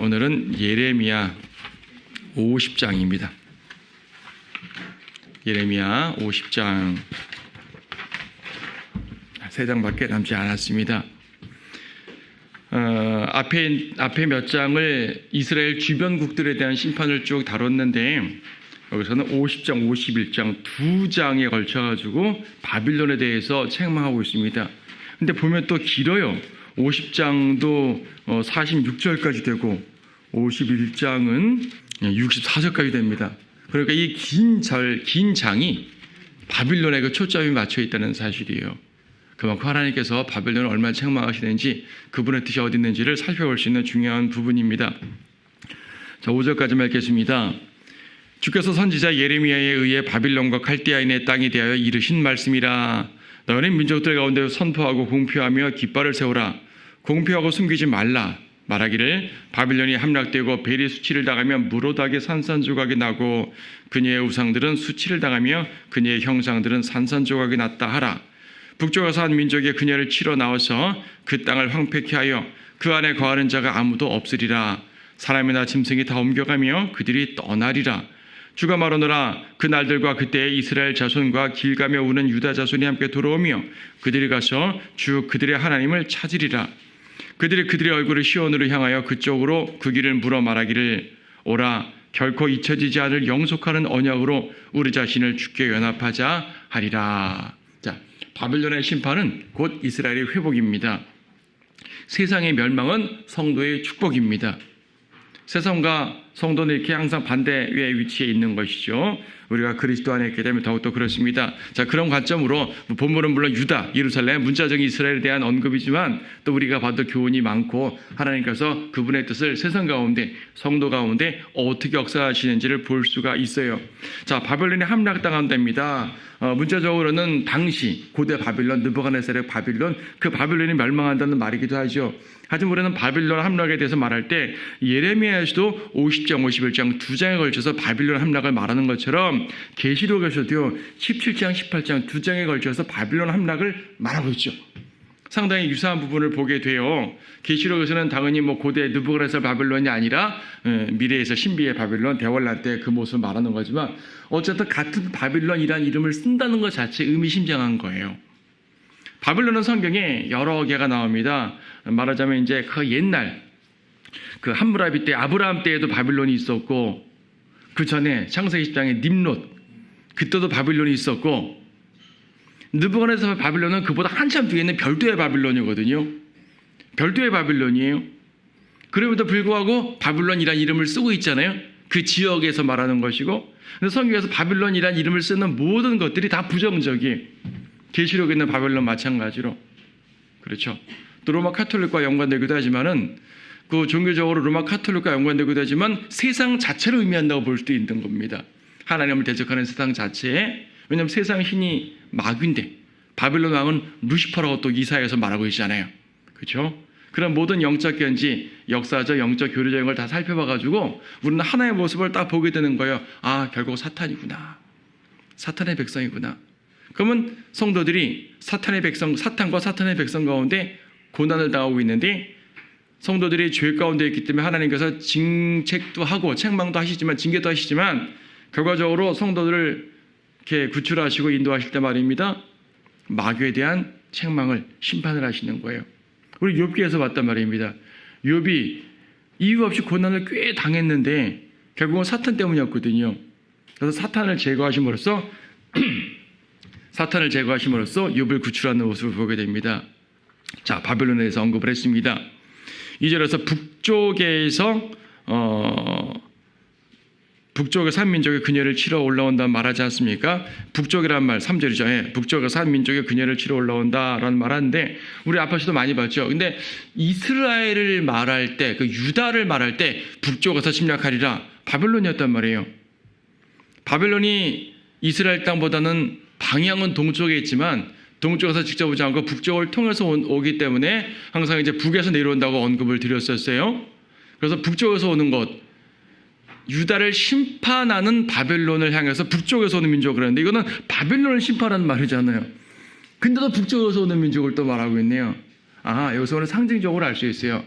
오늘은 예레미야 50장입니다. 예레미야 50장 3장밖에 남지 않았습니다. 앞에 몇 장을 이스라엘 주변국들에 대한 심판을 쭉 다뤘는데, 여기서는 50장, 51장 두 장에 걸쳐가지고 바빌론에 대해서 책망하고 있습니다. 근데 보면 또 길어요. 50장도 46절까지 되고 51장은 64절까지 됩니다. 그러니까 이 긴 장이 바빌론에 그 초점이 맞춰 있다는 사실이에요. 그만큼 하나님께서 바빌론을 얼마나 책망하시는지, 그분의 뜻이 어디 있는지를 살펴볼 수 있는 중요한 부분입니다. 자, 5절까지만 읽겠습니다. 주께서 선지자 예레미야에 의해 바빌론과 칼디아인의 땅에 대하여 이르신 말씀이라. 너희는 민족들 가운데 선포하고 공표하며 깃발을 세우라. 공표하고 숨기지 말라. 말하기를 바빌론이 함락되고 벨이 수치를 당하며 무로닥의 산산조각이 나고 그녀의 우상들은 수치를 당하며 그녀의 형상들은 산산조각이 났다 하라. 북쪽에서 한 민족이 그녀를 치러 나와서 그 땅을 황폐케 하여 그 안에 거하는 자가 아무도 없으리라. 사람이나 짐승이 다 옮겨가며 그들이 떠나리라. 주가 말하노라. 그 날들과 그때에 이스라엘 자손과 길 가며 우는 유다 자손이 함께 돌아오며 그들이 가서 주 그들의 하나님을 찾으리라. 그들이 그들의 얼굴을 시온으로 향하여 그쪽으로 그 길을 물어 말하기를 오라. 결코 잊혀지지 않을 영속하는 언약으로 우리 자신을 주께 연합하자 하리라. 자, 바빌론의 심판은 곧 이스라엘의 회복입니다. 세상의 멸망은 성도의 축복입니다. 세상과 성도는 이렇게 항상 반대의 위치에 있는 것이죠. 우리가 그리스도 안에 있기 때문에 더욱더 그렇습니다. 자, 그런 관점으로 본문은 물론 유다, 예루살렘, 문자적인 이스라엘에 대한 언급이지만 또 우리가 받을 교훈이 많고 하나님께서 그분의 뜻을 세상 가운데, 성도 가운데 어떻게 역사하시는지를 볼 수가 있어요. 자, 바빌론이 함락당한 데입니다. 문자적으로는 당시 고대 바빌론, 느부갓네살의 바빌론, 그 바빌론이 멸망한다는 말이기도 하죠. 하지만 우리는 바빌론 함락에 대해서 말할 때 예레미야에서도 50장, 51장 두 장에 걸쳐서 바빌론 함락을 말하는 것처럼 계시록에서도요 17장, 18장 두 장에 걸쳐서 바빌론 함락을 말하고 있죠. 상당히 유사한 부분을 보게 돼요. 계시록에서는 당연히 고대 느부갓네살 바빌론이 아니라 미래에서 신비의 바빌론, 대환란 때 그 모습을 말하는 거지만 어쨌든 같은 바빌론이라는 이름을 쓴다는 것 자체 의미심장한 거예요. 바빌론은 성경에 여러 개가 나옵니다. 말하자면 이제 그 옛날 그 함무라비 때, 아브라함 때에도 바빌론이 있었고, 그 전에 창세기 10장에 님롯, 그때도 바빌론이 있었고, 느부갓네살 바빌론은 그보다 한참 뒤에 있는 별도의 바빌론이거든요. 별도의 바빌론이에요. 그럼에도 불구하고 바빌론이라는 이름을 쓰고 있잖아요. 그 지역에서 말하는 것이고, 근데 성경에서 바빌론이라는 이름을 쓰는 모든 것들이 다 부정적이에요. 계시록에 있는 바벨론 마찬가지로. 그렇죠. 또 로마 카톨릭과 연관되기도 하지만은 그 종교적으로 로마 카톨릭과 연관되기도 하지만 세상 자체를 의미한다고 볼 수도 있는 겁니다. 하나님을 대적하는 세상 자체에. 왜냐하면 세상 신이 마귀인데 바벨론 왕은 루시퍼라고 또 이사야에서 말하고 있잖아요. 그렇죠. 그런 모든 영적 견지, 역사적, 영적, 교류적인 걸 다 살펴봐가지고 우리는 하나의 모습을 딱 보게 되는 거예요. 아, 결국 사탄이구나. 사탄의 백성이구나. 그러면 성도들이 사탄과 사탄의 백성 가운데 고난을 당하고 있는데, 성도들이 죄 가운데 있기 때문에 하나님께서 징책도 하고 책망도 하시지만, 징계도 하시지만, 결과적으로 성도들을 이렇게 구출하시고 인도하실 때 말입니다, 마귀에 대한 책망을, 심판을 하시는 거예요. 우리 욥기에서 봤단 말입니다. 욥이 이유 없이 고난을 꽤 당했는데 결국은 사탄 때문이었거든요. 그래서 사탄을 제거하심으로써 욥을 구출하는 모습을 보게 됩니다. 자, 바빌론에 대해서 언급을 했습니다. 2절에서 북쪽에서 한 민족이 그녀를 치러 올라온다는 말하지 않습니까? 북쪽이란 말 3절이죠. 예, 북쪽에서 한 민족이 그녀를 치러 올라온다라는 말하는데 우리 앞에서도 많이 봤죠. 근데 이스라엘을 말할 때, 그 유다를 말할 때 북쪽에서 침략하리라, 바빌론이었단 말이에요. 바빌론이 이스라엘 땅보다는 방향은 동쪽에 있지만 동쪽에서 직접 오지 않고 북쪽을 통해서 오기 때문에 항상 이제 북에서 내려온다고 언급을 드렸었어요. 그래서 북쪽에서 오는 것, 유다를 심판하는 바벨론을 향해서 북쪽에서 오는 민족을 하는데, 이거는 바벨론을 심판하는 말이잖아요. 근데도 북쪽에서 오는 민족을 또 말하고 있네요. 여기서 오늘 상징적으로 알 수 있어요.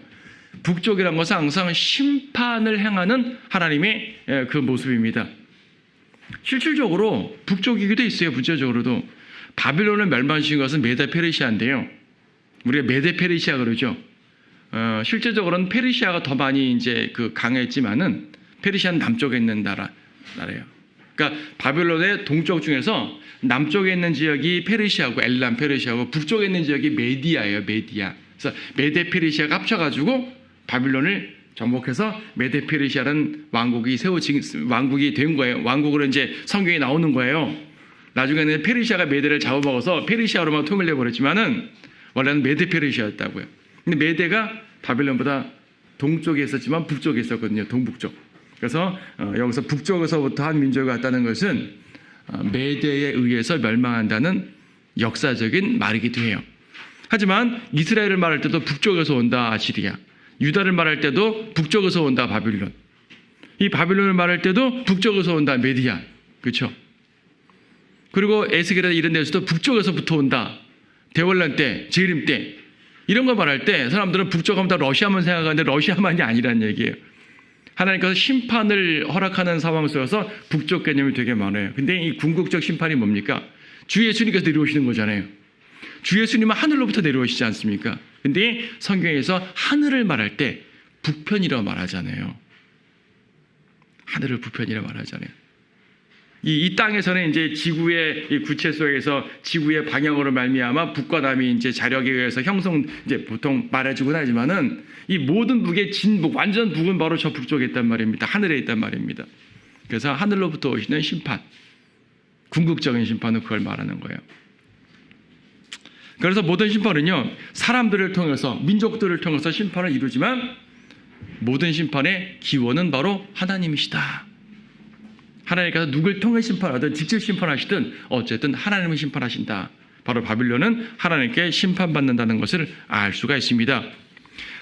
북쪽이란 것은 항상 심판을 행하는 하나님의 그 모습입니다. 실질적으로 북쪽이기도 있어요. 문제적으로도 바빌론을 멸망시킨 것은 메데 페르시아인데요. 우리가 메데 페르시아 그러죠. 실제적으로는 페르시아가 더 많이 이제 강했지만은 페르시아는 남쪽에 있는 나라예요. 그러니까 바빌론의 동쪽 중에서 남쪽에 있는 지역이 페르시아고 엘람 페르시아고 북쪽에 있는 지역이 메디아예요. 메디아. 그래서 메데 페르시아가 합쳐가지고 바빌론을 정복해서 메데 페르시아라는 왕국이 된 거예요. 왕국으로 이제 성경에 나오는 거예요. 나중에는 페르시아가 메데를 잡아먹어서 페르시아로만 통일돼 버렸지만은 원래는 메데 페르시아였다고요. 근데 메데가 바빌론보다 동쪽에 있었지만 북쪽에 있었거든요. 동북쪽. 그래서 여기서 북쪽에서부터 한 민족이 왔다는 것은 메데에 의해서 멸망한다는 역사적인 말이기도 해요. 하지만 이스라엘을 말할 때도 북쪽에서 온다 아시리아, 유다를 말할 때도 북쪽에서 온다 바빌론, 이 바빌론을 말할 때도 북쪽에서 온다 메디아, 그렇죠? 그리고 에스겔이나 이런 데서도 북쪽에서부터 온다. 대월란 때, 재림 때 이런 거 말할 때 사람들은 북쪽하면 다 러시아만 생각하는데 러시아만이 아니라는 얘기예요. 하나님께서 심판을 허락하는 상황 속에서 북쪽 개념이 되게 많아요. 근데 이 궁극적 심판이 뭡니까? 주 예수님께서 내려오시는 거잖아요. 주 예수님은 하늘로부터 내려오시지 않습니까? 근데 성경에서 하늘을 말할 때 북편이라고 말하잖아요. 하늘을 북편이라고 말하잖아요. 이 땅에서는 이제 지구의 이 구체 속에서 지구의 방향으로 말미암아 북과 남이 이제 자력에 의해서 형성 이제 보통 말해주곤 하지만은 이 모든 북의 진북 완전 북은 바로 저 북쪽에 있단 말입니다. 하늘에 있단 말입니다. 그래서 하늘로부터 오시는 심판, 궁극적인 심판은 그걸 말하는 거예요. 그래서 모든 심판은요 사람들을 통해서 민족들을 통해서 심판을 이루지만 모든 심판의 기원은 바로 하나님이시다. 하나님께서 누굴 통해 심판하든 직접 심판하시든 어쨌든 하나님을 심판하신다. 바로 바빌론은 하나님께 심판받는다는 것을 알 수가 있습니다.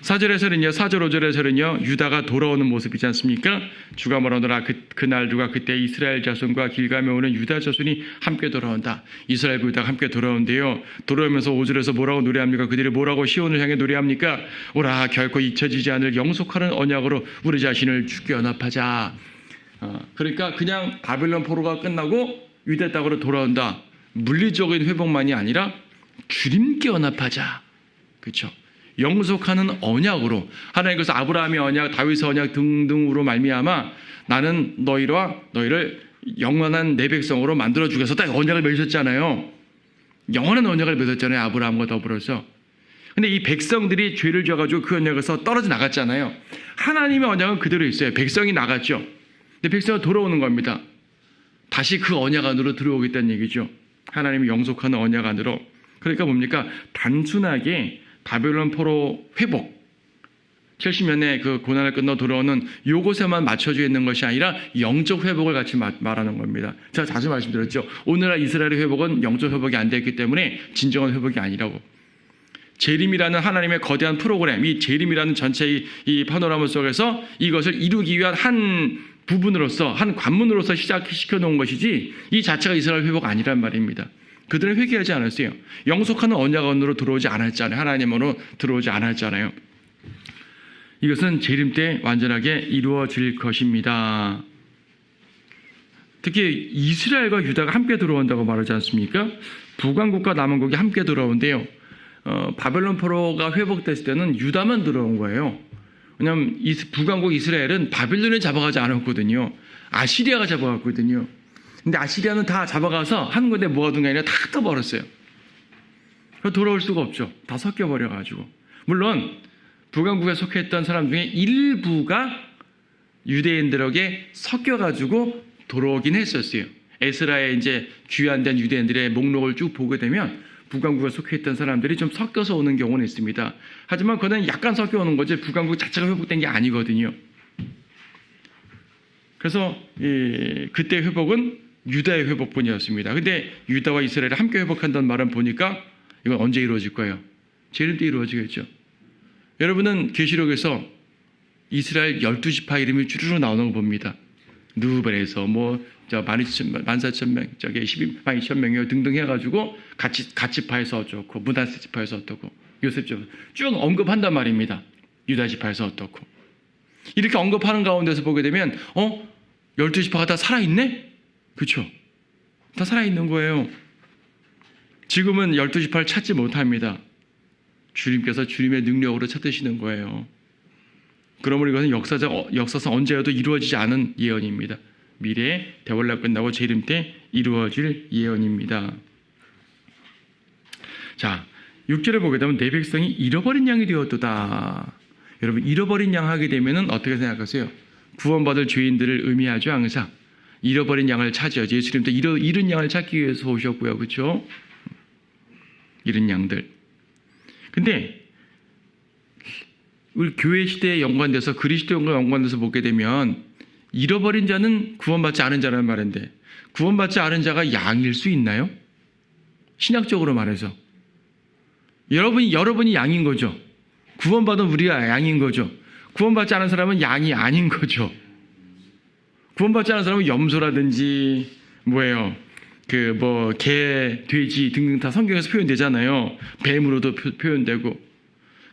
4절에서는요, 4절 5절에서는요 유다가 돌아오는 모습이지 않습니까? 주가 말하노라 그날 누가 그때 이스라엘 자손과 길가며 오는 유다 자손이 함께 돌아온다. 이스라엘 유다가 함께 돌아온대요. 돌아오면서 5절에서 뭐라고 노래합니까? 그들이 뭐라고 시온을 향해 노래합니까? 오라 결코 잊혀지지 않을 영속하는 언약으로 우리 자신을 주께 연합하자. 그러니까 그냥 바빌론 포로가 끝나고 유대 땅으로 돌아온다. 물리적인 회복만이 아니라 주님께 연합하자. 그렇죠? 영속하는 언약으로 하나님께서 아브라함의 언약, 다윗의 언약 등등으로 말미암아 나는 너희를 영원한 내 백성으로 만들어 주겠어. 딱 언약을 맺었잖아요. 영원한 언약을 맺었잖아요. 아브라함과 더불어서. 근데 이 백성들이 죄를 지어가지고 그 언약에서 떨어져 나갔잖아요. 하나님의 언약은 그대로 있어요. 백성이 나갔죠. 근데 백성은 돌아오는 겁니다. 다시 그 언약 안으로 들어오겠다는 얘기죠. 하나님이 영속하는 언약 안으로. 그러니까 뭡니까? 단순하게 바벨론 포로 회복, 70년의 그 고난을 끝나 돌아오는 요것에만 맞춰져 있는 것이 아니라 영적 회복을 같이 말하는 겁니다. 제가 자주 말씀드렸죠. 오늘날 이스라엘의 회복은 영적 회복이 안 됐기 때문에 진정한 회복이 아니라고. 재림이라는 하나님의 거대한 프로그램, 이 재림이라는 전체의 이 파노라마 속에서 이것을 이루기 위한 한 부분으로서, 한 관문으로서 시작시켜 놓은 것이지 이 자체가 이스라엘 회복 아니란 말입니다. 그들은 회개하지 않았어요. 영속하는 언약원으로 들어오지 않았잖아요. 하나님으로 들어오지 않았잖아요. 이것은 재림 때 완전하게 이루어질 것입니다. 특히 이스라엘과 유다가 함께 들어온다고 말하지 않습니까? 북왕국과 남왕국이 함께 들어온대요. 바벨론 포로가 회복됐을 때는 유다만 들어온 거예요. 왜냐하면 북왕국 이스라엘은 바빌론에 잡아가지 않았거든요. 아시리아가 잡아갔거든요. 근데 아시리아는 다 잡아가서 한 군데 모아둔 게 아니라 다 떠버렸어요. 돌아올 수가 없죠. 다 섞여버려가지고. 물론 북왕국에 속했던 사람 중에 일부가 유대인들에게 섞여가지고 돌아오긴 했었어요. 에스라의 이제 귀환된 유대인들의 목록을 쭉 보게 되면 북왕국에 속해있던 사람들이 좀 섞여서 오는 경우는 있습니다. 하지만 그거는 약간 섞여 오는 거지 북왕국 자체가 회복된 게 아니거든요. 그래서 그때 회복은 유다의 회복뿐이었습니다. 근데 유다와 이스라엘이 함께 회복한다는 말은 보니까 이건 언제 이루어질 거예요? 재림 때 이루어지겠죠. 여러분은 계시록에서 이스라엘 12지파 이름이 주르륵 나오는 거 봅니다. 누벨에서 14,000명, 120,000명이요 등등 해가지고 갓지파에서 어쩌고, 문하세 지파에서 어떠고, 요셉 쭉 언급한단 말입니다. 유다 지파에서 어떻고. 이렇게 언급하는 가운데서 보게 되면 12지파가 다 살아있네? 그렇죠? 다 살아있는 거예요. 지금은 12지파를 찾지 못합니다. 주님께서 주님의 능력으로 찾으시는 거예요. 그러므로 이것은 역사상 언제여도 이루어지지 않은 예언입니다. 미래에 대원락 끝나고 재림 때 이루어질 예언입니다. 자, 6절에 보게 되면 내 백성이 잃어버린 양이 되었도다. 여러분, 잃어버린 양 하게 되면 어떻게 생각하세요? 구원받을 죄인들을 의미하죠. 항상 잃어버린 양을 찾아야지. 예수님도 잃은 양을 찾기 위해서 오셨고요. 그렇죠? 잃은 양들. 근데 우리 교회 시대에 연관돼서 그리스도인과 연관돼서 보게 되면 잃어버린 자는 구원받지 않은 자라는 말인데, 구원받지 않은 자가 양일 수 있나요? 신학적으로 말해서 여러분이 양인 거죠. 구원받은 우리가 양인 거죠. 구원받지 않은 사람은 양이 아닌 거죠. 구원받지 않은 사람은 염소라든지 개, 돼지 등등 다 성경에서 표현되잖아요. 뱀으로도 표현되고.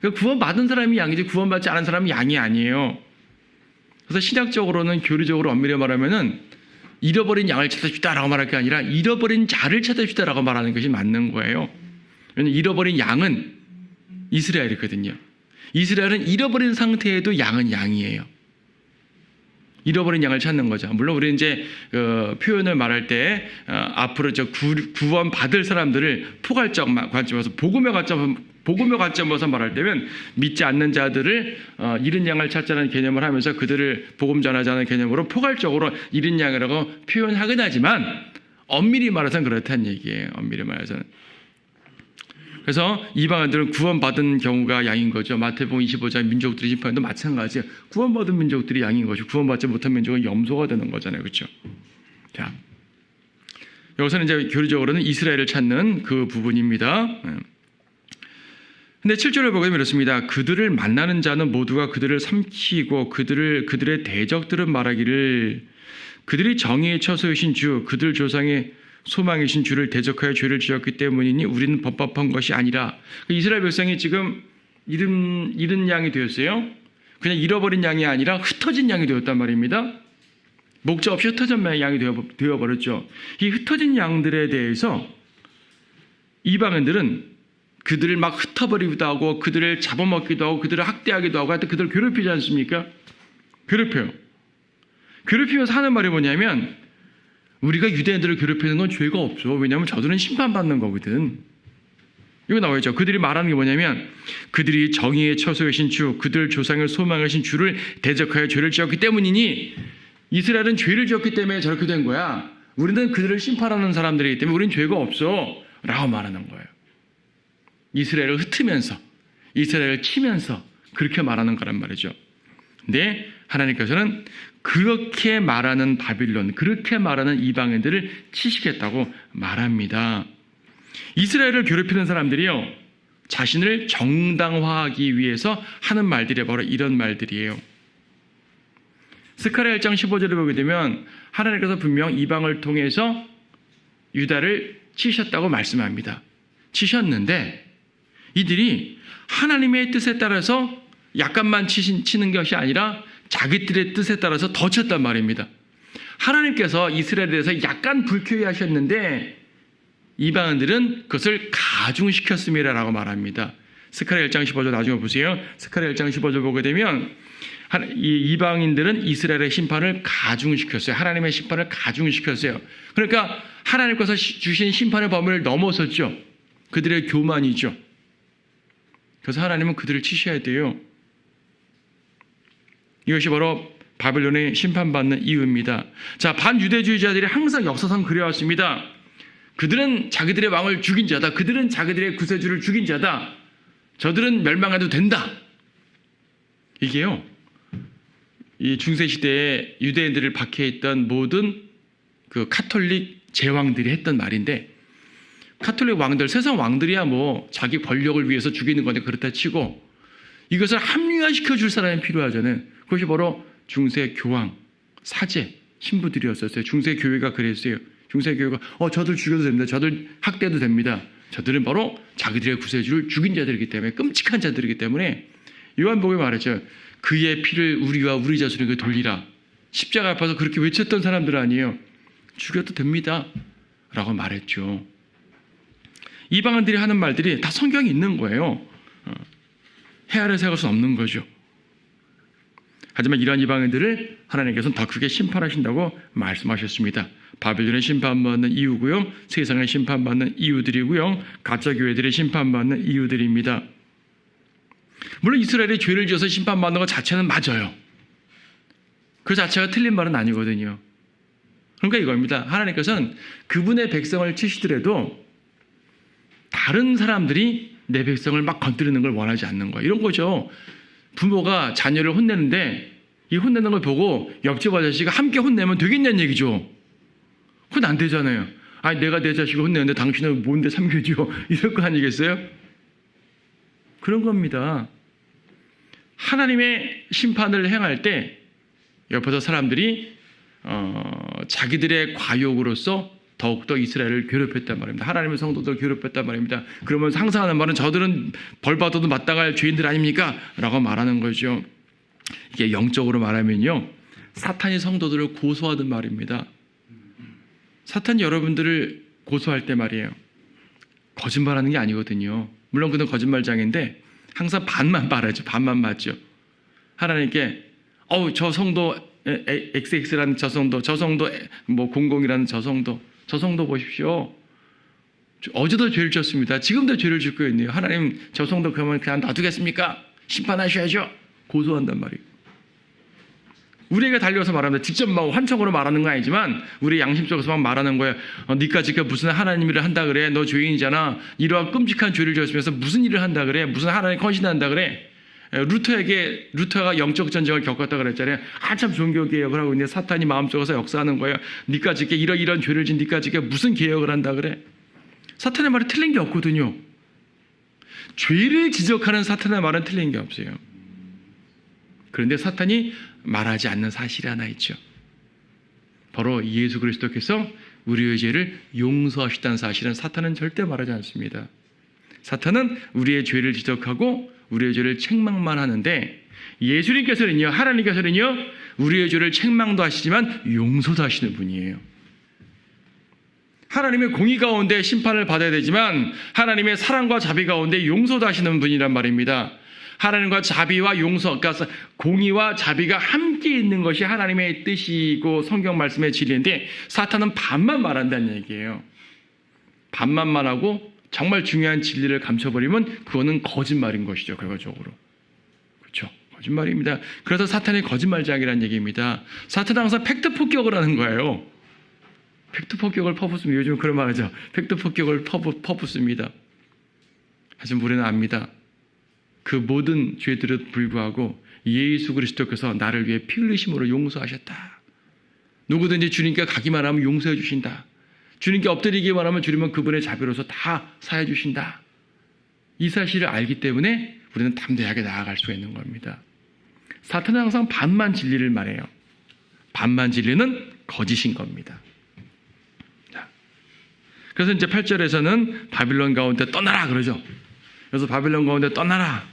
그러니까 구원받은 사람이 양이지 구원받지 않은 사람은 양이 아니에요. 그래서 신학적으로는, 교리적으로 엄밀히 말하면은 잃어버린 양을 찾아주다라고 말할 게 아니라 잃어버린 자를 찾아주다라고 말하는 것이 맞는 거예요. 왜냐하면 잃어버린 양은 이스라엘이거든요. 이스라엘은 잃어버린 상태에도 양은 양이에요. 잃어버린 양을 찾는 거죠. 물론 우리는 이제 표현을 말할 때 앞으로 구원 받을 사람들을 포괄적 관점에서 복음의 관점에서 말할 때면 믿지 않는 자들을 잃은 양을 찾자는 개념을 하면서 그들을 복음 전하자는 개념으로 포괄적으로 잃은 양이라고 표현하긴 하지만 엄밀히 말해서는 그렇다는 얘기예요. 엄밀히 말해서는. 그래서 이방인들은 구원받은 경우가 양인 거죠. 마태복음 25장 민족들의 심판도 마찬가지예요. 구원받은 민족들이 양인 것이고 구원받지 못한 민족은 염소가 되는 거잖아요. 그렇죠? 자, 여기서는 이제 교리적으로는 이스라엘을 찾는 그 부분입니다. 근데 7절을 보게 되면 이렇습니다. 그들을 만나는 자는 모두가 그들을 삼키고 그들의 대적들은 말하기를 그들이 정의의 처소이신 주, 그들 조상의 소망이신 주를 대적하여 죄를 지었기 때문이니 우리는 법법한 것이 아니라. 이스라엘 백성이 지금 잃은 양이 되었어요. 그냥 잃어버린 양이 아니라 흩어진 양이 되었단 말입니다. 목적 없이 흩어진 양이 되어버렸죠. 이 흩어진 양들에 대해서 이방인들은 그들을 막 흩어버리기도 하고 그들을 잡아먹기도 하고 그들을 학대하기도 하고 하여튼 그들을 괴롭히지 않습니까? 괴롭혀요. 괴롭히면서 하는 말이 뭐냐면 우리가 유대인들을 괴롭히는 건 죄가 없어. 왜냐하면 저들은 심판받는 거거든. 이거 나와 있죠. 그들이 말하는 게 뭐냐면 그들이 정의의 처소이신 주, 그들 조상을 소망하신 주를 대적하여 죄를 지었기 때문이니 이스라엘은 죄를 지었기 때문에 저렇게 된 거야. 우리는 그들을 심판하는 사람들이기 때문에 우리는 죄가 없어 라고 말하는 거예요. 이스라엘을 흩으면서 이스라엘을 치면서 그렇게 말하는 거란 말이죠. 근데 하나님께서는 그렇게 말하는 바빌론, 그렇게 말하는 이방인들을 치시겠다고 말합니다. 이스라엘을 괴롭히는 사람들이요, 자신을 정당화하기 위해서 하는 말들이 바로 이런 말들이에요. 스가랴 1장 15절을 보게 되면 하나님께서 분명 이방을 통해서 유다를 치셨다고 말씀합니다. 치셨는데 이들이 하나님의 뜻에 따라서 약간만 치는 것이 아니라 자기들의 뜻에 따라서 더 쳤단 말입니다. 하나님께서 이스라엘에 대해서 약간 불쾌해 하셨는데 이방인들은 그것을 가중시켰음이라고 말합니다. 스가랴 1장 15절 나중에 보세요. 스가랴 1장 15절 보게 되면 이방인들은 이스라엘의 심판을 가중시켰어요. 하나님의 심판을 가중시켰어요. 그러니까 하나님께서 주신 심판의 범위를 넘어섰죠. 그들의 교만이죠. 그래서 하나님은 그들을 치셔야 돼요. 이것이 바로 바벨론의 심판받는 이유입니다. 자, 반유대주의자들이 항상 역사상 그래왔습니다. 그들은 자기들의 왕을 죽인 자다. 그들은 자기들의 구세주를 죽인 자다. 저들은 멸망해도 된다. 이게요, 이 중세시대에 유대인들을 박해했던 모든 그 카톨릭 제왕들이 했던 말인데, 카톨릭 왕들, 세상 왕들이야 뭐 자기 권력을 위해서 죽이는 건데 그렇다 치고 이것을 합리화시켜 줄 사람이 필요하잖아요. 그것이 바로 중세 교황, 사제, 신부들이었었어요. 중세 교회가 그랬어요. 중세 교회가 저들 죽여도 됩니다. 저들 학대도 됩니다. 저들은 바로 자기들의 구세주를 죽인 자들이기 때문에, 끔찍한 자들이기 때문에 요한복음에 말했죠. 그의 피를 우리와 우리 자손에게 돌리라. 십자가 앞에서 그렇게 외쳤던 사람들 아니에요. 죽여도 됩니다. 라고 말했죠. 이방인들이 하는 말들이 다 성경에 있는 거예요. 헤아려 세울 수 없는 거죠. 하지만 이러한 이방인들을 하나님께서는 더 크게 심판하신다고 말씀하셨습니다. 바빌론의 심판받는 이유고요. 세상의 심판받는 이유들이고요. 가짜 교회들의 심판받는 이유들입니다. 물론 이스라엘이 죄를 지어서 심판받는 것 자체는 맞아요. 그 자체가 틀린 말은 아니거든요. 그러니까 이겁니다. 하나님께서는 그분의 백성을 치시더라도 다른 사람들이 내 백성을 막 건드리는 걸 원하지 않는 거예요. 이런 거죠. 부모가 자녀를 혼내는데 이 혼내는 걸 보고 옆집 아저씨가 함께 혼내면 되겠냐는 얘기죠. 그건 안 되잖아요. 아니 내가 내 자식을 혼내는데 당신은 뭔데 삼겨줘. 이럴 거 아니겠어요? 그런 겁니다. 하나님의 심판을 행할 때 옆에서 사람들이 자기들의 과욕으로서 더욱더 이스라엘을 괴롭혔단 말입니다. 하나님의 성도들을 괴롭혔단 말입니다. 그러면 상상하는 말은 저들은 벌 받아도 마땅할 죄인들 아닙니까? 라고 말하는 거죠. 이게 영적으로 말하면요, 사탄이 성도들을 고소하던 말입니다. 사탄이 여러분들을 고소할 때 말이에요, 거짓말하는 게 아니거든요. 물론 그는 거짓말장인데 항상 반만 말하죠. 반만 맞죠. 하나님께 저 성도 XX라는 저 성도 뭐 00이라는 저 성도 보십시오. 어제도 죄를 졌습니다. 지금도 죄를 짓고 있네요. 하나님 저 성도 그러면 그냥 놔두겠습니까? 심판하셔야죠. 고소한단 말이에요. 우리에게 달려서 말합니다. 직접 막 환청으로 말하는 건 아니지만 우리 양심 속에서 막 말하는 거예요. 니까지 무슨 하나님 일을 한다 그래? 너 죄인이잖아. 이러한 끔찍한 죄를 지었으면서 무슨 일을 한다 그래? 무슨 하나님 헌신한다 그래? 루터가 영적 전쟁을 겪었다 그랬잖아요. 한참 종교 개혁을 하고 있는데 사탄이 마음속에서 역사하는 거예요. 니까지 이런 죄를 진 니까지 무슨 개혁을 한다 그래? 사탄의 말이 틀린 게 없거든요. 죄를 지적하는 사탄의 말은 틀린 게 없어요. 그런데 사탄이 말하지 않는 사실이 하나 있죠. 바로 예수 그리스도께서 우리의 죄를 용서하셨다는 사실은 사탄은 절대 말하지 않습니다. 사탄은 우리의 죄를 지적하고 우리의 죄를 책망만 하는데 예수님께서는요, 하나님께서는요, 우리의 죄를 책망도 하시지만 용서도 하시는 분이에요. 하나님의 공의 가운데 심판을 받아야 되지만 하나님의 사랑과 자비 가운데 용서도 하시는 분이란 말입니다. 하나님과 자비와 용서, 그러니까 공의와 자비가 함께 있는 것이 하나님의 뜻이고 성경 말씀의 진리인데 사탄은 반만 말한다는 얘기예요. 반만 말하고 정말 중요한 진리를 감춰버리면 그거는 거짓말인 것이죠. 결과적으로. 그렇죠. 거짓말입니다. 그래서 사탄이 거짓말장이라는 얘기입니다. 사탄은 항상 팩트 폭격을 하는 거예요. 팩트 폭격을 퍼붓습니다. 요즘 그런 말 하죠. 팩트 폭격을 퍼붓습니다. 하지만 우리는 압니다. 그 모든 죄들에 불구하고 예수 그리스도께서 나를 위해 피 흘리심으로 용서하셨다. 누구든지 주님께 가기만 하면 용서해 주신다. 주님께 엎드리기만 하면 주님은 그분의 자비로서 다 사해 주신다. 이 사실을 알기 때문에 우리는 담대하게 나아갈 수가 있는 겁니다. 사탄은 항상 반만 진리를 말해요. 반만 진리는 거짓인 겁니다. 자, 그래서 이제 8절에서는 바빌론 가운데 떠나라 그러죠. 그래서 바빌론 가운데 떠나라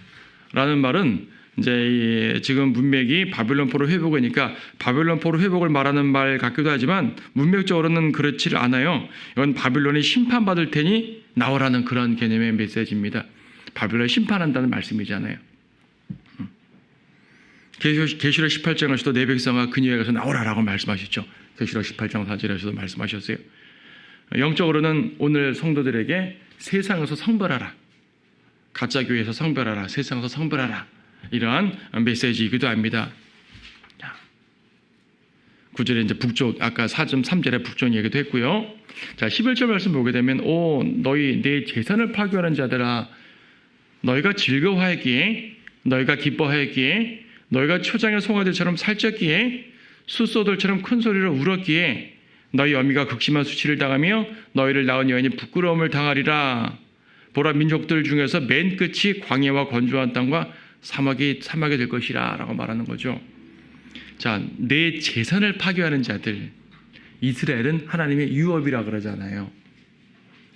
라는 말은 이제 지금 문맥이 바빌론 포로 회복이니까 바빌론 포로 회복을 말하는 말 같기도 하지만 문맥적으로는 그렇지 않아요. 이건 바빌론이 심판받을 테니 나오라는 그런 개념의 메시지입니다. 바빌론이 심판한다는 말씀이잖아요. 계시록 18장에서도 내 백성아 그녀에 가서 나오라라고 말씀하셨죠. 계시록 18장 4절에서도 말씀하셨어요. 영적으로는 오늘 성도들에게 세상에서 성별하라, 가짜 교회에서 성별하라, 세상에서 성별하라, 이러한 메시지이기도 합니다. 9절에 이제 북쪽, 아까 4.3절에 북쪽 얘기도 했고요. 자, 11절 말씀 보게 되면 너희 내 재산을 파괴하는 자들아, 너희가 즐거워하기에, 너희가 기뻐하기에, 너희가 초장의 송아지처럼 살쪘기에, 숫소들처럼 큰 소리로 울었기에 너희 어미가 극심한 수치를 당하며 너희를 낳은 여인이 부끄러움을 당하리라. 보라, 민족들 중에서 맨 끝이 광야와 건조한 땅과 사막이 될 것이라 라고 말하는 거죠. 자, 내 재산을 파괴하는 자들, 이스라엘은 하나님의 유업이라 그러잖아요.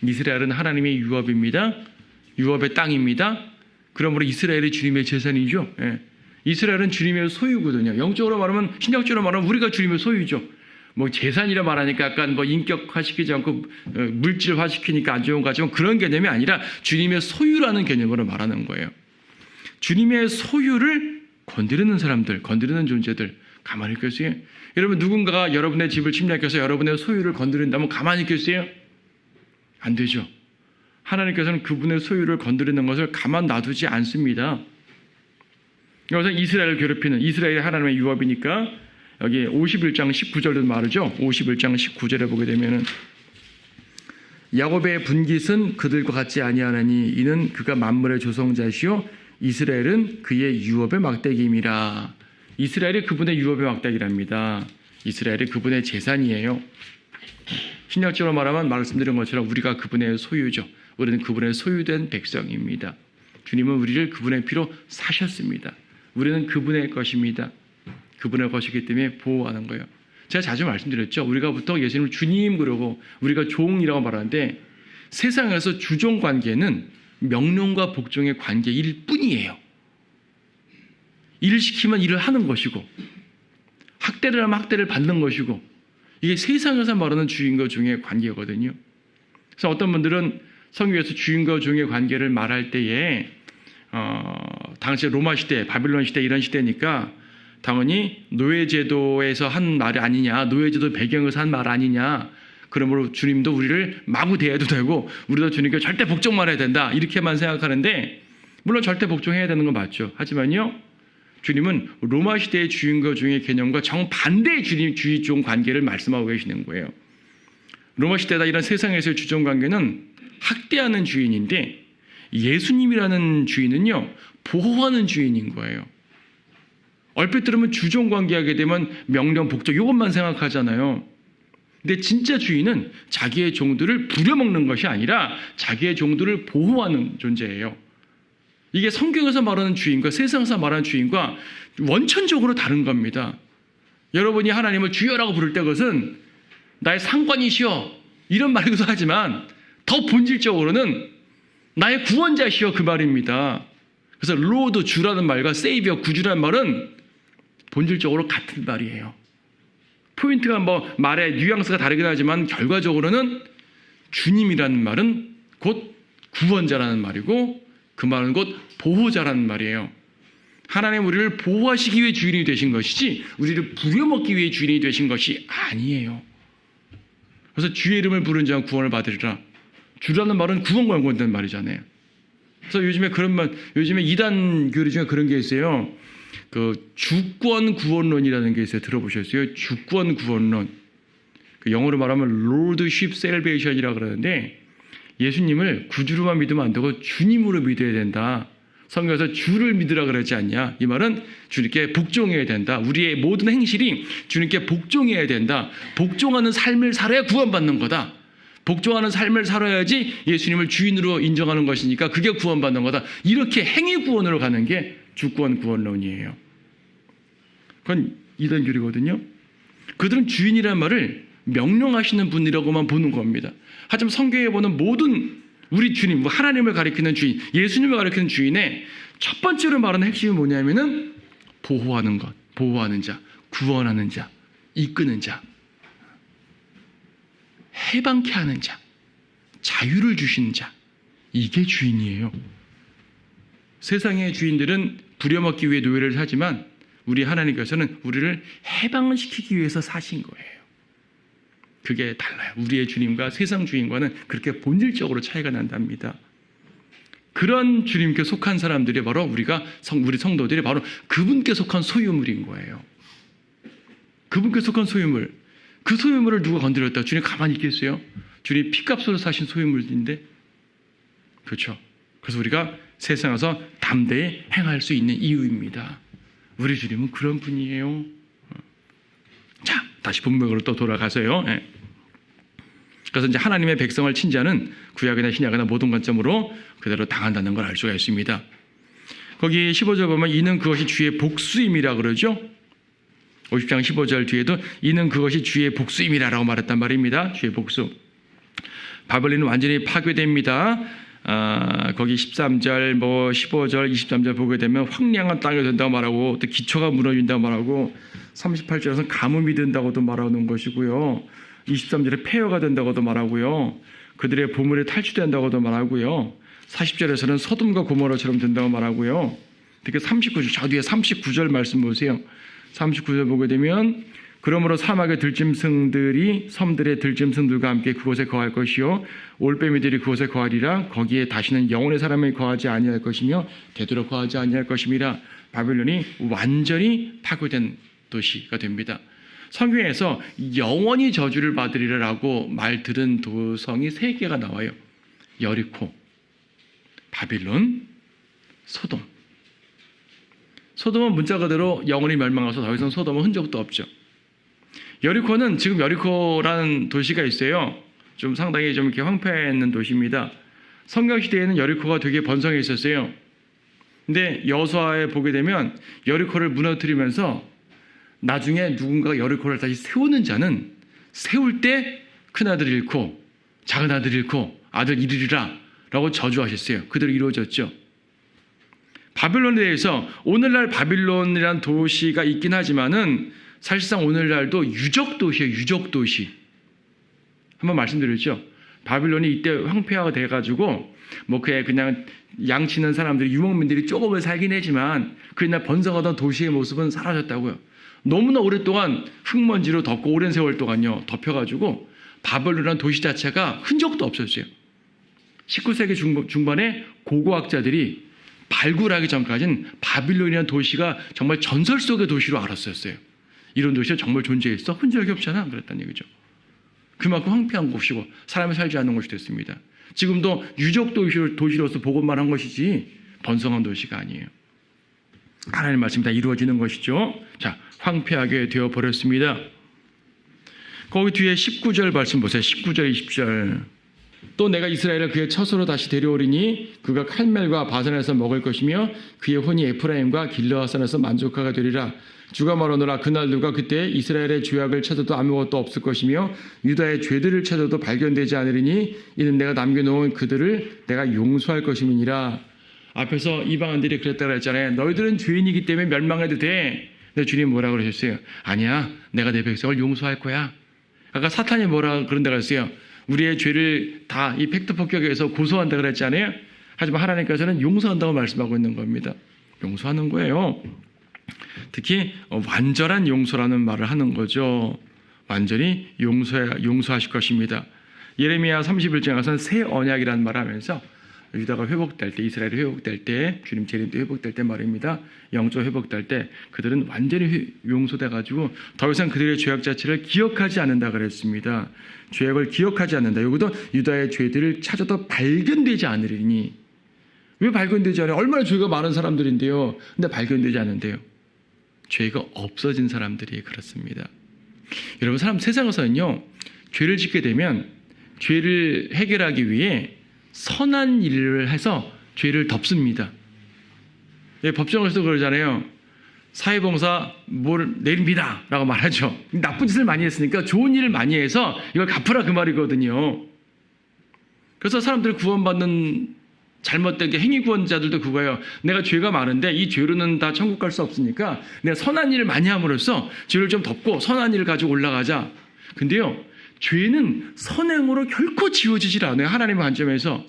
이스라엘은 하나님의 유업입니다. 유업의 땅입니다. 그러므로 이스라엘이 주님의 재산이죠. 예. 이스라엘은 주님의 소유거든요. 영적으로 말하면, 신약적으로 말하면 우리가 주님의 소유죠. 뭐 재산이라 말하니까 약간 뭐 인격화시키지 않고 물질화시키니까 안 좋은 것 같지만 그런 개념이 아니라 주님의 소유라는 개념으로 말하는 거예요. 주님의 소유를 건드리는 사람들, 건드리는 존재들 가만히 있겠어요? 여러분, 누군가가 여러분의 집을 침략해서 여러분의 소유를 건드린다면 가만히 있겠어요? 안 되죠. 하나님께서는 그분의 소유를 건드리는 것을 가만 놔두지 않습니다. 여기서 이스라엘을 괴롭히는, 이스라엘이 하나님의 유업이니까 여기 51장 19절도 말이죠. 51장 19절에 보게 되면은 야곱의 분깃은 그들과 같지 아니하나니 이는 그가 만물의 조성자시요 이스라엘은 그의 유업의 막대기임이라. 이스라엘이 그분의 유업의 막대기랍니다. 이스라엘이 그분의 재산이에요. 신약적으로 말하면 말씀드린 것처럼 우리가 그분의 소유죠. 우리는 그분의 소유된 백성입니다. 주님은 우리를 그분의 피로 사셨습니다. 우리는 그분의 것입니다. 그분의 것이기 때문에 보호하는 거예요. 제가 자주 말씀드렸죠. 우리가 보통 예수님을 주님 그러고 우리가 종이라고 말하는데 세상에서 주종 관계는 명령과 복종의 관계일 뿐이에요. 일을 시키면 일을 하는 것이고 학대를 하면 학대를 받는 것이고 이게 세상에서 말하는 주인과 종의 관계거든요. 그래서 어떤 분들은 성경에서 주인과 종의 관계를 말할 때에 당시 로마 시대, 바빌론 시대 이런 시대니까 당연히 노예제도에서 한 말이 아니냐, 노예제도 배경에서 한 말 아니냐. 그러므로 주님도 우리를 마구 대해도 되고 우리도 주님께 절대 복종만 해야 된다 이렇게만 생각하는데 물론 절대 복종해야 되는 건 맞죠. 하지만요, 주님은 로마 시대의 주인과 종의 개념과 정반대의 주의-종 관계를 말씀하고 계시는 거예요. 로마 시대다 이런 세상에서의 주종 관계는 학대하는 주인인데 예수님이라는 주인은요, 보호하는 주인인 거예요. 얼핏 들으면 주종 관계하게 되면 명령, 복종 이것만 생각하잖아요. 근데 진짜 주인은 자기의 종들을 부려먹는 것이 아니라 자기의 종들을 보호하는 존재예요. 이게 성경에서 말하는 주인과 세상에서 말하는 주인과 원천적으로 다른 겁니다. 여러분이 하나님을 주여라고 부를 때 그것은 나의 상관이시여 이런 말이기도 하지만 더 본질적으로는 나의 구원자시여 그 말입니다. 그래서 로드 주라는 말과 세이비어 구주라는 말은 본질적으로 같은 말이에요. 포인트가 뭐 말의 뉘앙스가 다르긴 하지만 결과적으로는 주님이라는 말은 곧 구원자라는 말이고 그 말은 곧 보호자라는 말이에요. 하나님 우리를 보호하시기 위해 주인이 되신 것이지 우리를 부려먹기 위해 주인이 되신 것이 아니에요. 그래서 주의 이름을 부른 자는 구원을 받으리라. 주라는 말은 구원과 연관된 말이잖아요. 그래서 요즘에 이단 교리 중에 그런 게 있어요. 그 주권 구원론이라는 게 있어요. 들어보셨어요? 주권 구원론. 그 영어로 말하면 Lordship Salvation이라고 그러는데 예수님을 구주로만 믿으면 안 되고 주님으로 믿어야 된다. 성경에서 주를 믿으라 그러지 않냐? 이 말은 주님께 복종해야 된다. 우리의 모든 행실이 주님께 복종해야 된다. 복종하는 삶을 살아야 구원받는 거다. 복종하는 삶을 살아야지 예수님을 주인으로 인정하는 것이니까 그게 구원받는 거다. 이렇게 행위 구원으로 가는 게 주권 구원론이에요. 그건 이단 교리거든요. 그들은 주인이라는 말을 명령하시는 분이라고만 보는 겁니다. 하지만 성경에 보는 모든 우리 주님, 하나님을 가리키는 주인, 예수님을 가리키는 주인의 첫 번째로 말하는 핵심이 뭐냐면은 보호하는 것, 보호하는 자, 구원하는 자, 이끄는 자, 해방케 하는 자, 자유를 주시는 자, 이게 주인이에요. 세상의 주인들은 부려먹기 위해 노예를 하지만 우리 하나님께서는 우리를 해방시키기 위해서 사신 거예요. 그게 달라요. 우리의 주님과 세상 주인과는 그렇게 본질적으로 차이가 난답니다. 그런 주님께 속한 사람들이 바로 우리 성도들이 바로 그분께 속한 소유물인 거예요. 그분께 속한 소유물. 그 소유물을 누가 건드렸다? 주님 가만히 있겠어요? 주님 피값으로 사신 소유물인데. 그렇죠. 그래서 우리가 세상에서 담대히 행할 수 있는 이유입니다. 우리 주님은 그런 분이에요. 자, 다시 본문으로 또 돌아가서요. 그래서 이제 하나님의 백성을 친자는 구약이나 신약이나 모든 관점으로 그대로 당한다는 걸 알 수가 있습니다. 거기 15절 보면 이는 그것이 주의 복수임이라 그러죠. 50장 15절 뒤에도 이는 그것이 주의 복수임이라고 말했단 말입니다. 주의 복수. 바벨론은 완전히 파괴됩니다. 거기 13절, 15절, 23절 보게 되면 황량한 땅이 된다고 말하고 또 기초가 무너진다고 말하고 38절에서는 가뭄이 된다고도 말하는 것이고요. 23절에 폐허가 된다고도 말하고요. 그들의 보물이 탈취된다고도 말하고요. 40절에서는 소돔과 고모라처럼 된다고 말하고요. 특히 39절, 저 뒤에 39절 말씀 보세요. 39절 보게 되면 그러므로 사막의 들짐승들이 섬들의 들짐승들과 함께 그곳에 거할 것이요 올빼미들이 그곳에 거하리라. 거기에 다시는 영혼의 사람이 거하지 아니할 것이며 되도록 거하지 아니할 것임이라. 바빌론이 완전히 파괴된 도시가 됩니다. 성경에서 영원히 저주를 받으리라고 말 들은 도성이 3개가 나와요. 여리코, 바빌론, 소돔. 소돔은 문자 그대로 영원히 멸망해서 더 이상 소돔은 흔적도 없죠. 여리코는 지금 여리코라는 도시가 있어요. 좀 상당히 좀 이렇게 황폐했는 도시입니다. 성경 시대에는 여리코가 되게 번성해 있었어요. 근데 여호수아에 보게 되면 여리코를 무너뜨리면서 나중에 누군가가 여리코를 다시 세우는 자는 세울 때 큰아들 잃고 작은 아들 잃고 아들 잃으리라 라고 저주하셨어요. 그대로 이루어졌죠. 바빌론에 대해서 오늘날 바빌론이라는 도시가 있긴 하지만은 사실상 오늘날도 유적도시예요. 유적도시. 한번 말씀드렸죠. 바빌론이 이때 황폐화가 돼가지고 뭐 그냥 양치는 사람들이 유목민들이 조금은 살긴 하지만 그날 번성하던 도시의 모습은 사라졌다고요. 너무나 오랫동안 흙먼지로 덮고 오랜 세월 동안요 덮여가지고 바벨론이라는 도시 자체가 흔적도 없었어요. 19세기 중반에 고고학자들이 발굴하기 전까지는 바빌론이라는 도시가 정말 전설 속의 도시로 알았었어요. 이런 도시가 정말 존재했어? 흔적이 없잖아. 그랬다는 얘기죠. 그만큼 황폐한 곳이고 사람이 살지 않는 곳이 됐습니다. 지금도 유적 도시로서 복원만 한 것이지 번성한 도시가 아니에요. 하나님의 말씀이 다 이루어지는 것이죠. 자, 황폐하게 되어버렸습니다. 거기 뒤에 19절 말씀 보세요. 19절, 20절. 또 내가 이스라엘을 그의 처소로 다시 데려오리니 그가 칼멜과 바산에서 먹을 것이며 그의 혼이 에프라임과 길르앗산에서 만족하게 되리라. 주가 말하노라. 그날 누가 그때 이스라엘의 죄악을 찾아도 아무것도 없을 것이며 유다의 죄들을 찾아도 발견되지 않으리니 이는 내가 남겨놓은 그들을 내가 용서할 것임이니라. 앞에서 이방인들이 그랬다 그랬잖아요. 너희들은 죄인이기 때문에 멸망해도 돼. 근데 주님 뭐라 그러셨어요? 아니야, 내가 내 백성을 용서할 거야. 아까 사탄이 뭐라 그런다 그랬어요? 우리의 죄를 다 이 팩트 폭격에서 고소한다 그랬잖아요. 하지만 하나님께서는 용서한다고 말씀하고 있는 겁니다. 용서하는 거예요. 특히 완전한 용서라는 말을 하는 거죠. 완전히 용서하실 것입니다. 예레미야 31장에 가서는 새 언약이라는 말을 하면서 유다가 회복될 때, 이스라엘이 회복될 때, 주님 재림도 회복될 때 말입니다. 영적 회복될 때 그들은 완전히 용서돼가지고 더 이상 그들의 죄악 자체를 기억하지 않는다 그랬습니다. 죄악을 기억하지 않는다. 여기도 유다의 죄들을 찾아도 발견되지 않으리니. 왜 발견되지 않아요? 얼마나 죄가 많은 사람들인데요. 근데 발견되지 않는데요. 죄가 없어진 사람들이 그렇습니다. 여러분, 세상에서는요, 죄를 짓게 되면 죄를 해결하기 위해 선한 일을 해서 죄를 덮습니다. 예, 법정에서도 그러잖아요. 사회봉사 뭘 내립니다 라고 말하죠. 나쁜 짓을 많이 했으니까 좋은 일을 많이 해서 이걸 갚으라 그 말이거든요. 그래서 사람들이 구원받는 잘못된 게 행위 구원자들도 그거예요. 내가 죄가 많은데 이 죄로는 다 천국 갈 수 없으니까 내가 선한 일을 많이 함으로써 죄를 좀 덮고 선한 일을 가지고 올라가자. 근데요, 죄는 선행으로 결코 지워지질 않아요. 하나님의 관점에서.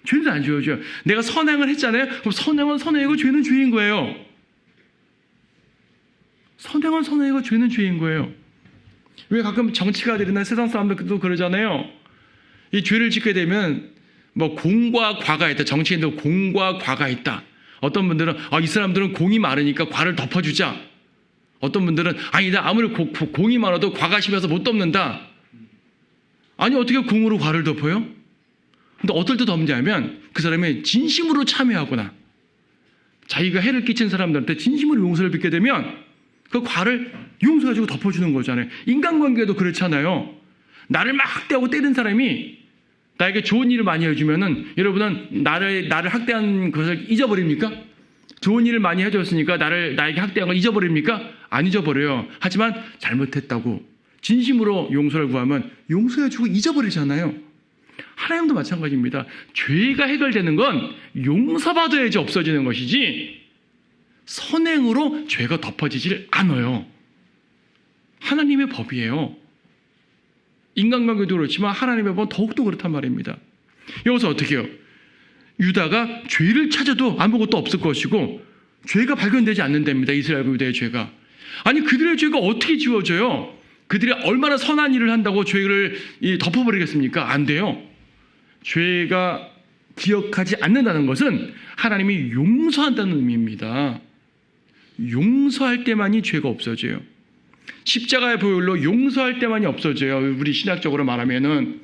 죄는 안 지워져요. 내가 선행을 했잖아요. 그럼 선행은 선행이고 죄는 죄인 거예요. 선행은 선행이고 죄는 죄인 거예요. 왜 가끔 정치가들이나 세상 사람들도 그러잖아요. 이 죄를 짓게 되면 뭐 공과 과가 있다. 정치인도 공과 과가 있다. 어떤 분들은 이 사람들은 공이 많으니까 과를 덮어주자. 어떤 분들은 아니다. 아무리 공이 많아도 과가 심해서 못 덮는다. 아니, 어떻게 공으로 과를 덮어요? 근데 어떨 때 덮냐면 그 사람이 진심으로 참여하거나 자기가 해를 끼친 사람들한테 진심으로 용서를 빚게 되면 그 과를 용서해주고 덮어주는 거잖아요. 인간관계도 그렇잖아요. 나를 막 학대하고 때린 사람이 나에게 좋은 일을 많이 해주면은 여러분은 나를 학대한 것을 잊어버립니까? 좋은 일을 많이 해줬으니까 나에게 학대한 걸 잊어버립니까? 안 잊어버려요. 하지만 잘못했다고 진심으로 용서를 구하면 용서해주고 잊어버리잖아요. 하나님도 마찬가지입니다. 죄가 해결되는 건 용서받아야지 없어지는 것이지 선행으로 죄가 덮어지질 않아요. 하나님의 법이에요. 인간관계도 그렇지만 하나님의 법은 더욱더 그렇단 말입니다. 여기서 어떻게 해요? 유다가 죄를 찾아도 아무것도 없을 것이고 죄가 발견되지 않는답니다. 이스라엘 유다의 죄가. 아니 그들의 죄가 어떻게 지워져요? 그들이 얼마나 선한 일을 한다고 죄를 덮어버리겠습니까? 안 돼요. 죄가 기억하지 않는다는 것은 하나님이 용서한다는 의미입니다. 용서할 때만이 죄가 없어져요. 십자가의 보혈로 용서할 때만이 없어져요. 우리 신학적으로 말하면은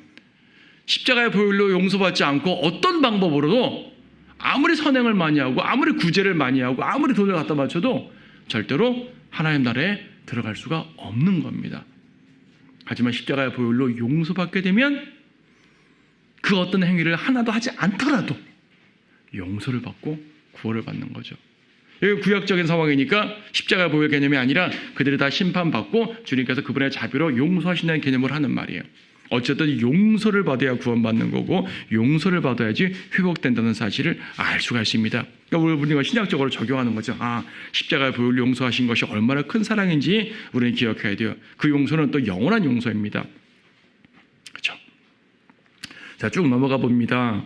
십자가의 보혈로 용서받지 않고 어떤 방법으로도 아무리 선행을 많이 하고 아무리 구제를 많이 하고 아무리 돈을 갖다 바쳐도 절대로 하나님 나라에 들어갈 수가 없는 겁니다. 하지만 십자가의 보혈로 용서받게 되면 그 어떤 행위를 하나도 하지 않더라도 용서를 받고 구원을 받는 거죠. 여기 구약적인 상황이니까 십자가의 보혈 개념이 아니라 그들이 다 심판받고 주님께서 그분의 자비로 용서하신다는 개념을 하는 말이에요. 어쨌든 용서를 받아야 구원받는 거고 용서를 받아야지 회복된다는 사실을 알 수가 있습니다. 그러니까 우리가 신약적으로 적용하는 거죠. 십자가의 보혈로 용서하신 것이 얼마나 큰 사랑인지 우리는 기억해야 돼요. 그 용서는 또 영원한 용서입니다. 그렇죠? 자, 쭉 넘어가 봅니다.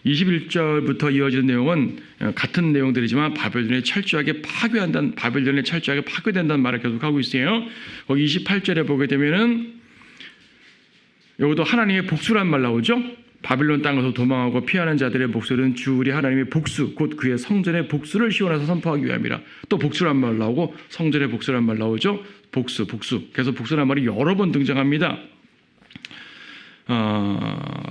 21절부터 이어지는 내용은 같은 내용들이지만 바벨론에 철저하게 파괴된다는 말을 계속하고 있어요. 거기 28절에 보게 되면은 여기도 하나님의 복수란 말 나오죠. 바빌론 땅에서 도망하고 피하는 자들의 목소리는 주 우리 하나님의 복수 곧 그의 성전의 복수를 시온에서 선포하기 위함이라. 또 복수란 말 나오고 성전의 복수란 말 나오죠. 복수. 그래서 복수란 말이 여러 번 등장합니다.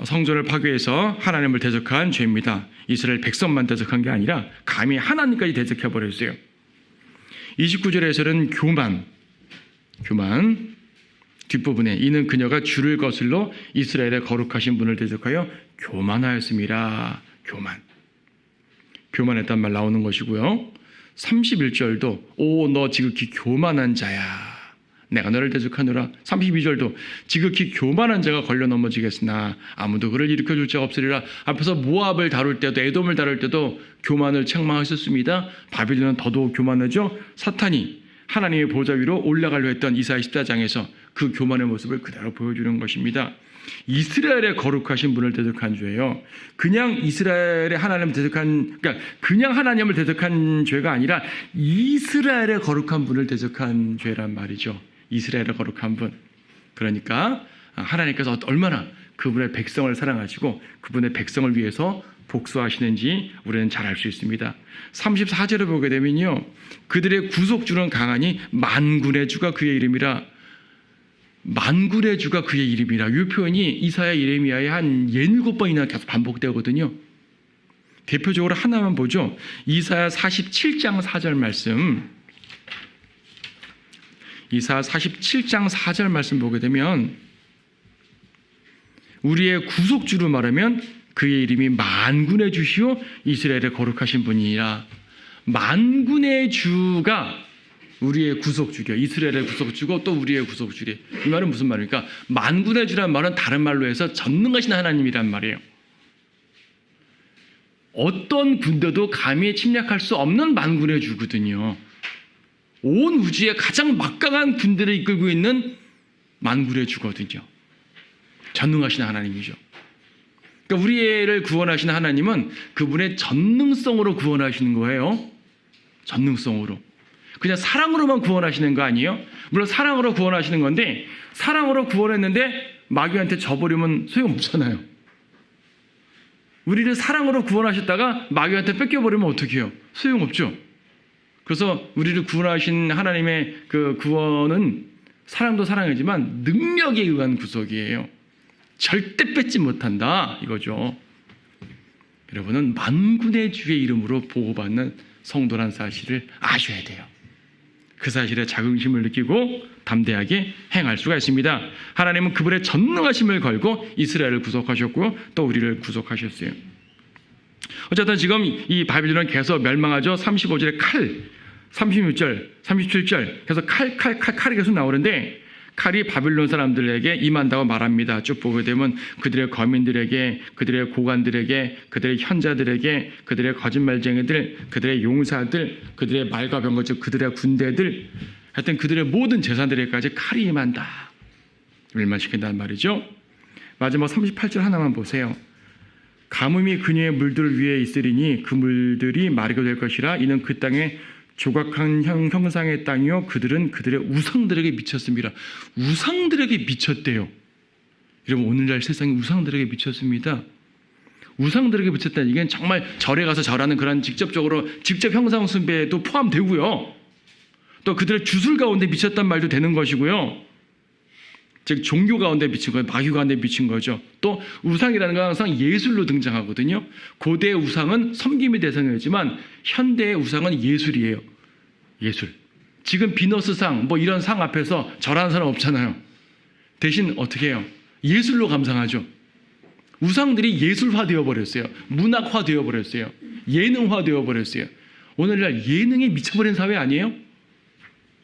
성전을 파괴해서 하나님을 대적한 죄입니다. 이스라엘 백성만 대적한 게 아니라 감히 하나님까지 대적해버렸어요. 29절에서는 교만 뒷부분에 이는 그녀가 주를 거슬러 이스라엘의 거룩하신 분을 대적하여 교만하였습니다. 교만했단 말 나오는 것이고요. 31절도 오 너 지극히 교만한 자야 내가 너를 대적하노라. 32절도 지극히 교만한 자가 걸려 넘어지겠으나 아무도 그를 일으켜줄 자가 없으리라. 앞에서 모압을 다룰 때도 에돔을 다룰 때도 교만을 책망하셨습니다. 바빌론은 더더욱 교만하죠. 사탄이 하나님의 보좌 위로 올라가려 했던 이사야 14장에서 그 교만의 모습을 그대로 보여주는 것입니다. 이스라엘의 거룩하신 분을 대적한 죄예요. 그냥 이스라엘의 하나님을 대적한, 그러니까 그냥 하나님을 대적한 죄가 아니라 이스라엘의 거룩한 분을 대적한 죄란 말이죠. 이스라엘의 거룩한 분. 그러니까 하나님께서 얼마나 그분의 백성을 사랑하시고 그분의 백성을 위해서 복수하시는지 우리는 잘 알 수 있습니다. 34절을 보게 되면요. 그들의 구속주는 강하니 만군의 주가 그의 이름이라. 만군의 주가 그의 이름이라. 이 표현이 이사야 예레미야의 한 7번이나 계속 반복되거든요. 대표적으로 하나만 보죠. 이사야 47장 4절 말씀. 이사야 47장 4절 말씀 보게 되면 우리의 구속주로 말하면 그의 이름이 만군의 주시오 이스라엘의 거룩하신 분이라. 만군의 주가 우리의 구속주요. 이스라엘의 구속주고 또 우리의 구속주래. 이 말은 무슨 말입니까? 만군의 주란 말은 다른 말로 해서 전능하신 하나님이란 말이에요. 어떤 군대도 감히 침략할 수 없는 만군의 주거든요. 온 우주의 가장 막강한 군대를 이끌고 있는 만군의 주거든요. 전능하신 하나님이죠. 그러니까 우리를 구원하시는 하나님은 그분의 전능성으로 구원하시는 거예요. 전능성으로. 그냥 사랑으로만 구원하시는 거 아니에요? 물론 사랑으로 구원하시는 건데 사랑으로 구원했는데 마귀한테 져버리면 소용없잖아요. 우리를 사랑으로 구원하셨다가 마귀한테 뺏겨버리면 어떻게 해요? 소용없죠. 그래서 우리를 구원하신 하나님의 그 구원은 사랑도 사랑이지만 능력에 의한 구속이에요. 절대 뺏지 못한다 이거죠. 여러분은 만군의 주의 이름으로 보호받는 성도란 사실을 아셔야 돼요. 그 사실에 자긍심을 느끼고 담대하게 행할 수가 있습니다. 하나님은 그분의 전능하심을 걸고 이스라엘을 구속하셨고 또 우리를 구속하셨어요. 어쨌든 지금 이 바빌론은 계속 멸망하죠. 35절에 칼, 36절, 37절 계속 칼이 계속 나오는데 칼이 바빌론 사람들에게 임한다고 말합니다. 쭉 보게 되면 그들의 거민들에게, 그들의 고관들에게, 그들의 현자들에게, 그들의 거짓말쟁이들, 그들의 용사들, 그들의 말과 병거, 즉 그들의 군대들, 하여튼 그들의 모든 재산들에게까지 칼이 임한다. 멸망시킨다는 말이죠. 마지막 38절 하나만 보세요. 가뭄이 그녀의 물들 위에 있으리니 그 물들이 마르게 될 것이라. 이는 그 땅에 조각한 형상의 땅이요 그들은 그들의 우상들에게 미쳤습니다. 우상들에게 미쳤대요. 여러분, 오늘날 세상이 우상들에게 미쳤습니다. 우상들에게 미쳤다는 이게 정말 절에 가서 절하는 그런 직접 형상 숭배도 포함되고요. 또 그들의 주술 가운데 미쳤단 말도 되는 것이고요. 즉 종교 가운데 미친 거예요. 마귀 가운데 미친 거죠. 또 우상이라는 건 항상 예술로 등장하거든요. 고대의 우상은 섬김의 대상이었지만 현대의 우상은 예술이에요. 예술. 지금 비너스상 뭐 이런 상 앞에서 절하는 사람 없잖아요. 대신 어떻게 해요? 예술로 감상하죠. 우상들이 예술화 되어버렸어요. 문학화 되어버렸어요. 예능화 되어버렸어요. 오늘날 예능에 미쳐버린 사회 아니에요?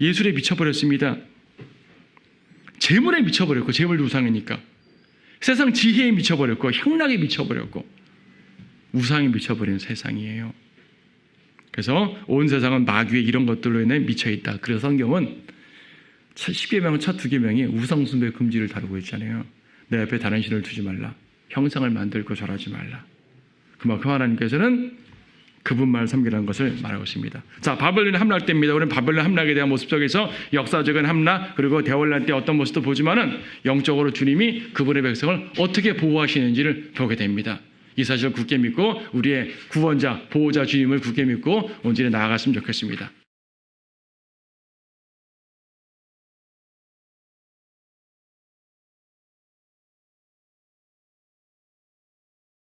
예술에 미쳐버렸습니다. 재물에 미쳐버렸고, 재물도 우상이니까. 세상 지혜에 미쳐버렸고, 향락에 미쳐버렸고, 우상에 미쳐버린 세상이에요. 그래서 온 세상은 마귀의 이런 것들로 인해 미쳐있다. 그래서 성경은 10계명 첫 2계명이 우상숭배 금지를 다루고 있잖아요. 내 앞에 다른 신을 두지 말라. 형상을 만들고 절하지 말라. 그만큼 하나님께서는 그분만 섬기라는 것을 말하고 있습니다. 자, 바벨론의 함락 때입니다. 우리는 바벨론 함락에 대한 모습 속에서 역사적인 함락, 그리고 대환란 때 어떤 모습도 보지만은 영적으로 주님이 그분의 백성을 어떻게 보호하시는지를 보게 됩니다. 이 사실을 굳게 믿고 우리의 구원자, 보호자 주님을 굳게 믿고 온전히 나아갔으면 좋겠습니다.